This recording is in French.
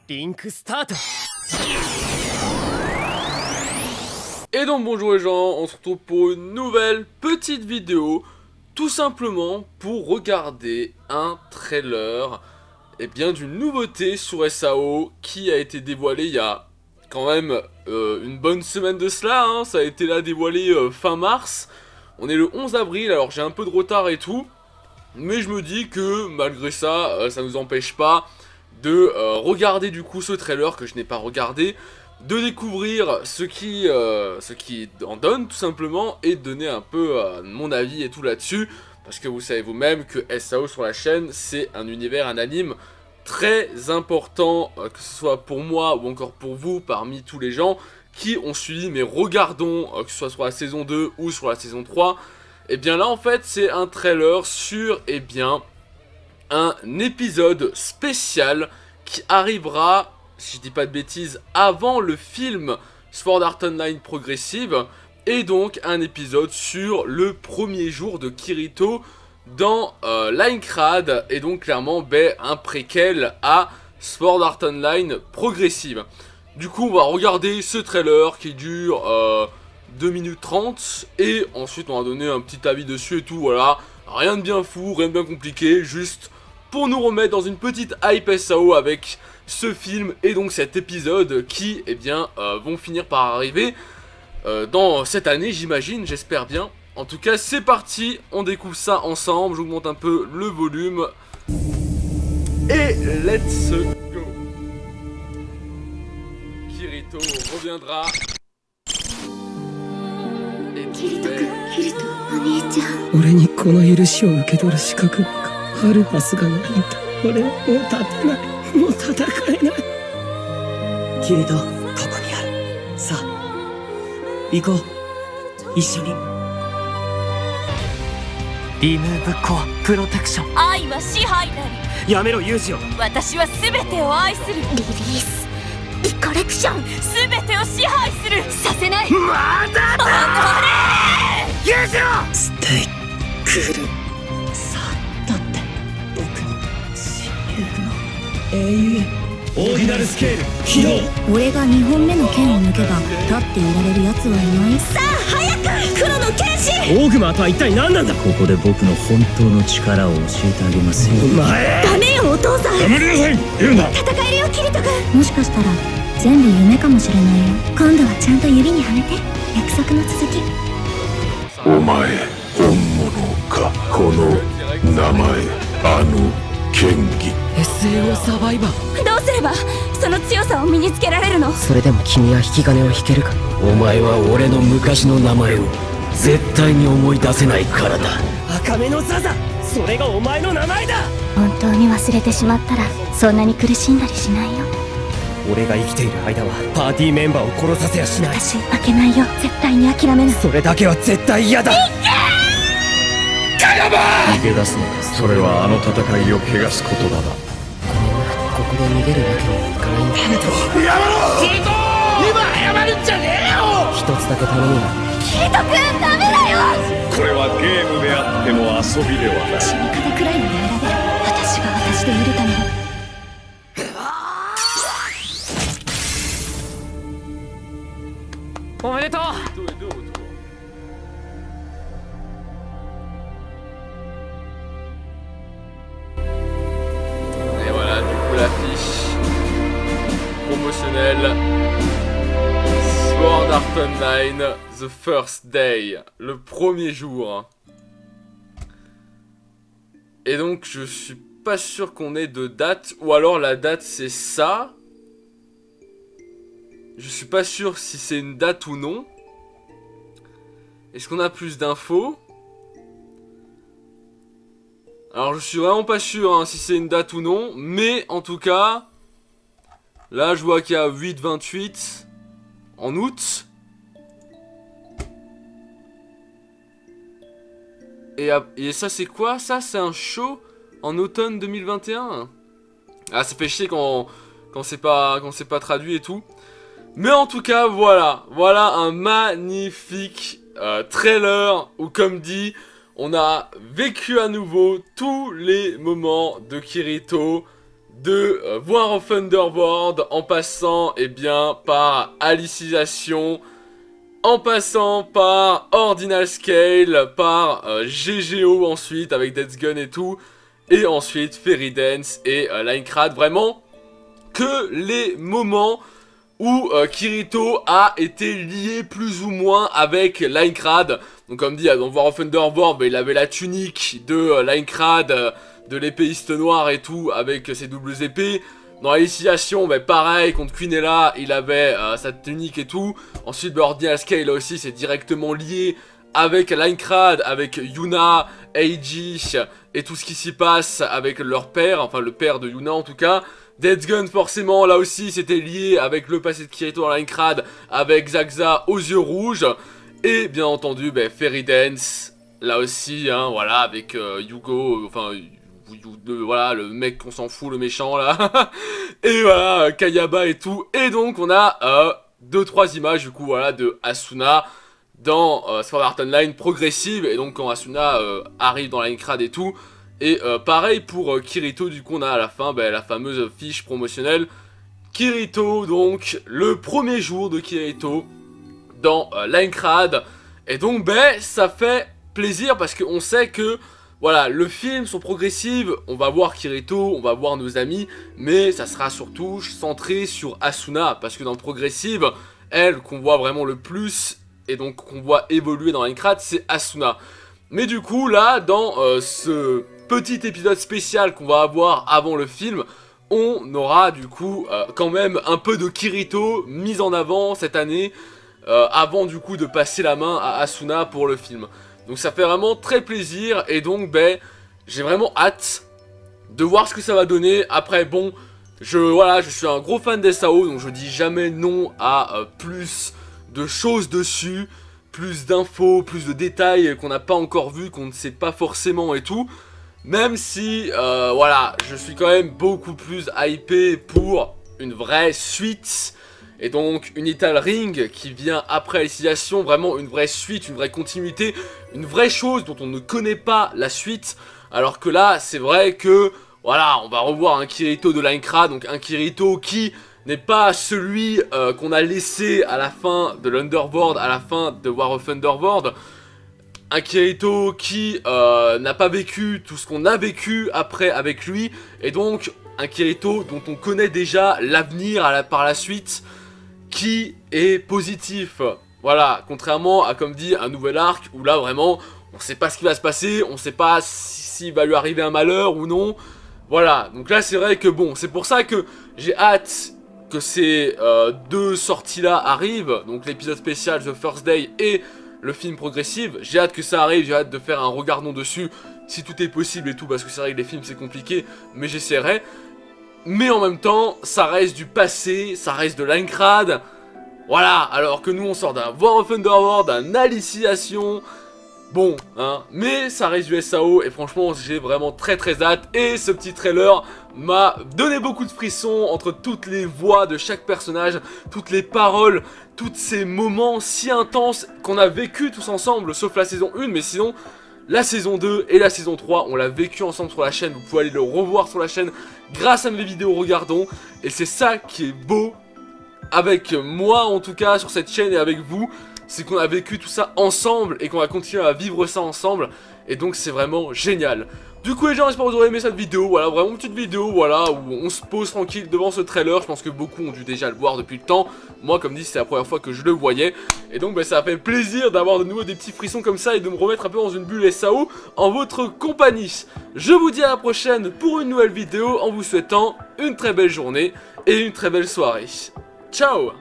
リンクスタート。 Et donc bonjour les gens, on se retrouve pour une nouvelle petite vidéo, tout simplement pour regarder un trailer d'une nouveauté sur SAO qui a été dévoilée il y a quand même une bonne semaine de cela, hein. Ça a été là dévoilé fin mars, on est le 11 avril, alors j'ai un peu de retard et tout, mais je me dis que malgré ça, ça nous empêche pas de regarder du coup ce trailer que je n'ai pas regardé, de découvrir ce qui en donne tout simplement et de donner un peu mon avis et tout là-dessus, parce que vous savez vous-même que SAO sur la chaîne c'est un univers, un anime très important, que ce soit pour moi ou encore pour vous parmi tous les gens qui ont suivi mais regardons, que ce soit sur la saison 2 ou sur la saison 3, et bien là en fait c'est un trailer sur un épisode spécial qui arrivera, si je dis pas de bêtises, avant le film Sword Art Online Progressive, et donc un épisode sur le premier jour de Kirito dans Aincrad, et donc clairement un préquel à Sword Art Online Progressive. Du coup on va regarder ce trailer qui dure 2 minutes 30, et ensuite on va donner un petit avis dessus et tout, voilà. Rien de bien fou, rien de bien compliqué, juste pour nous remettre dans une petite hype SAO avec ce film et donc cet épisode qui, vont finir par arriver dans cette année, j'imagine, j'espère bien. En tout cas, c'est parti, on découvre ça ensemble, j'augmente un peu le volume. Et let's go. Kirito reviendra. Et Kirito, Kirito, 俺にこの許しを受け取る資格なんかあるはずがないんだ。俺はもう立てない。もう戦えない。キリト、ここにある。さあ、行こう。一緒に。リムーブコアプロテクション。愛は支配なり。やめろ、ユージを。私は全てを愛する。リリースリコレクション、全てを支配する。させない。まだだ。ユージを。ステイクール。さあ、だって僕の親友の英雄。オーディナルスケール起動。俺が2本目の剣を抜けば立っていられる奴はいない。さあ早く、黒の剣士。オーグマーとは一体何なんだ。ここで僕の本当の力を教えてあげますよ。お前ダメよお父さん。黙りなさい。言うな。戦えるよキリト君。もしかしたら全部夢かもしれないよ。今度はちゃんと指にはめて。約束の続き。お前本物か。この名前、あの剣技。 SAO サバイバー。どうすればその強さを身につけられるの。それでも君は引き金を引けるか。お前は俺の昔の名前を絶対に思い出せないからだ。赤目のザザ、それがお前の名前だ。本当に忘れてしまったらそんなに苦しんだりしないよ。俺が生きている間はパーティーメンバーを殺させやしない。私負けないよ。絶対に諦めない。それだけは絶対嫌だ。逃げ出すのか。それはあの戦いを汚す言葉だ。ここで逃げるわけにはいかないんだ。やめろ。キリト、今謝るんじゃねえよ。一つだけ頼むわ。キリト君ダメだよ。これはゲームであっても遊びではない。死に方くらいなら選べる。私が私でいるために。おめでとう。 Et voilà, du coup l'affiche promotionnelle Sword Art Online The First Day, le premier jour. Et donc je suis pas sûr qu'on ait de date, ou alors la date c'est ça. Je suis pas sûr si c'est une date ou non. Est-ce qu'on a plus d'infos? Alors je suis vraiment pas sûr si c'est une date ou non, mais en tout cas, là je vois qu'il y a 8-28 en août. Et ça c'est quoi? Ça c'est un show en automne 2021. Ah ça fait chier quand c'est pas traduit et tout. Mais en tout cas voilà un magnifique trailer où comme dit, on a vécu à nouveau tous les moments de Kirito de War of Underworld, en passant eh bien par Alicization, en passant par Ordinal Scale, par GGO ensuite avec Death's Gun et tout, et ensuite Fairy Dance et Linecrad. Vraiment que les moments où Kirito a été lié plus ou moins avec Linecrad. Donc comme dit, dans War of Underworld, il avait la tunique de Linecrad, de l'épéiste noire et tout, avec ses doubles épées. Dans Alicization, pareil, contre Quinella, il avait sa tunique et tout. Ensuite, Ordinal Scale, là aussi, c'est directement lié avec Linecrad, avec Yuna, Eiji, et tout ce qui s'y passe avec leur père, enfin le père de Yuna en tout cas. Death's Gun, forcément, là aussi, c'était lié avec le passé de Kirito dans Linecrad, avec Zaxa aux yeux rouges. Et bien entendu, Fairy Dance, là aussi, hein, voilà, avec Yugo, enfin, voilà, le mec qu'on s'en fout, le méchant, là. Et voilà, Kayaba et tout. Et donc, on a 2-3 images, du coup, voilà, de Asuna dans Sword Art Online progressive. Et donc, quand Asuna arrive dans Linecrad et tout. Et pareil pour Kirito, du coup, on a à la fin, la fameuse fiche promotionnelle. Kirito, donc, le premier jour de Kirito dans Linecrad. Et donc ça fait plaisir parce qu'on sait que voilà, le film sont progressives, on va voir Kirito, on va voir nos amis, mais ça sera surtout centré sur Asuna, parce que dans progressive, elle qu'on voit vraiment le plus et donc qu'on voit évoluer dans Linecrad, c'est Asuna. Mais du coup là, dans ce petit épisode spécial qu'on va avoir avant le film, on aura du coup quand même un peu de Kirito mis en avant cette année, avant du coup de passer la main à Asuna pour le film. Donc ça fait vraiment très plaisir et donc j'ai vraiment hâte de voir ce que ça va donner. Après bon, je suis un gros fan des SAO, donc je dis jamais non à plus de choses dessus, plus d'infos, plus de détails qu'on n'a pas encore vu, qu'on ne sait pas forcément et tout. Même si voilà, je suis quand même beaucoup plus hypé pour une vraie suite. Et donc une Ital Ring qui vient après Alicization, vraiment une vraie suite, une vraie continuité, une vraie chose dont on ne connaît pas la suite. Alors que là, c'est vrai que, voilà, on va revoir un Kirito de Linecrad, donc un Kirito qui n'est pas celui qu'on a laissé à la fin de l'Underworld, à la fin de War of Underworld. Un Kirito qui n'a pas vécu tout ce qu'on a vécu après avec lui. Et donc un Kirito dont on connaît déjà l'avenir par la suite, qui est positif. Voilà, contrairement à, comme dit, un nouvel arc où là vraiment on sait pas ce qui va se passer, on sait pas s'il va lui arriver un malheur ou non. Voilà, donc là c'est vrai que bon, c'est pour ça que j'ai hâte que ces deux sorties là arrivent, donc l'épisode spécial The First Day et le film progressive. J'ai hâte que ça arrive, j'ai hâte de faire un regardon dessus si tout est possible et tout, parce que c'est vrai que les films c'est compliqué, mais j'essaierai. Mais en même temps, ça reste du passé, ça reste de Linecrad. Voilà, alors que nous on sort d'un War of Underworld, d'un Alicization. Bon, hein, mais ça reste du SAO et franchement j'ai vraiment très hâte. Et ce petit trailer m'a donné beaucoup de frissons entre toutes les voix de chaque personnage, toutes les paroles, tous ces moments si intenses qu'on a vécu tous ensemble, sauf la saison 1, mais sinon... La saison 2 et la saison 3, on l'a vécu ensemble sur la chaîne, vous pouvez aller le revoir sur la chaîne grâce à mes vidéos regardons. Et c'est ça qui est beau avec moi en tout cas sur cette chaîne et avec vous, c'est qu'on a vécu tout ça ensemble et qu'on va continuer à vivre ça ensemble. Et donc c'est vraiment génial. Du coup les gens, j'espère que vous aurez aimé cette vidéo, voilà, vraiment une petite vidéo, voilà, où on se pose tranquille devant ce trailer. Je pense que beaucoup ont dû déjà le voir depuis le temps. Moi, comme dit, c'est la première fois que je le voyais. Et donc ça fait plaisir d'avoir de nouveau des petits frissons comme ça et de me remettre un peu dans une bulle SAO en votre compagnie. Je vous dis à la prochaine pour une nouvelle vidéo en vous souhaitant une très belle journée et une très belle soirée. Ciao!